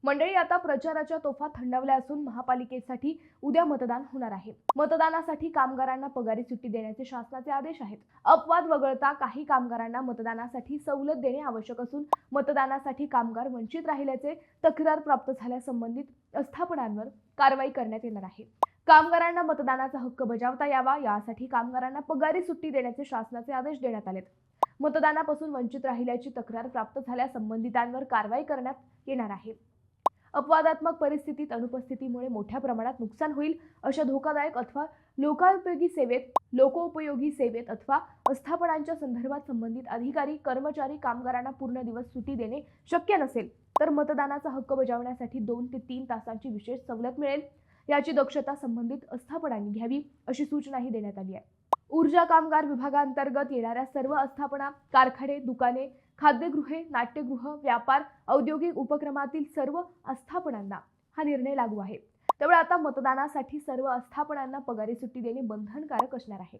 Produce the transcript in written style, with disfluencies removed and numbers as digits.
मंडळी, आता प्रचाराच्या तोफा थंडावल्या असून महापालिकेसाठी उद्या मतदान होणार आहे. मतदानासाठी कामगारांना पगारी सुट्टी देण्याचे शासनाचे आदेश आहेत. अपवाद वगळता काही कामगारांना मतदानासाठी सवलत देणे आवश्यक असून मतदानासाठी कामगार वंचित राहिल्याचे तक्रार प्राप्त झाल्यास संबंधित आस्थापनांवर कारवाई करण्यात येणार आहे. कामगारांना मतदानाचा हक्क बजावता यावा यासाठी कामगारांना पगारी सुट्टी देण्याचे शासनाचे आदेश देण्यात आलेत. मतदानापासून वंचित राहिल्याची तक्रार प्राप्त झाल्यास संबंधितांवर कारवाई करण्यात येणार आहे. अपवादात्मक परिस्थितीत अनुपस्थितीमुळे मोठ्या प्रमाणात नुकसान होईल अशा धोकादायक अथवा लोकोपयोगी सेवेत अथवा आस्थापनांच्या संदर्भात संबंधित अधिकारी कर्मचारी कामगारांना पूर्ण दिवस सुट्टी देणे शक्य नसेल तर मतदानाचा हक्क बजावण्यासाठी 2 ते 3 तासांची विशेष सवलत मिळेल. याची दक्षता संबंधित आस्थापनांनी घ्यावी अशी सूचनाही देण्यात आली आहे. ऊर्जा कामगार विभागांतर्गत येणाऱ्या सर्व आस्थापना, कारखाने, दुकाने, खाद्यगृहे, नाट्यगृह, व्यापार, औद्योगिक उपक्रमातील सर्व आस्थापनांना हा निर्णय लागू आहे. त्यामुळे आता मतदानासाठी सर्व आस्थापनांना पगारी सुट्टी देणे बंधनकारक असणार आहे.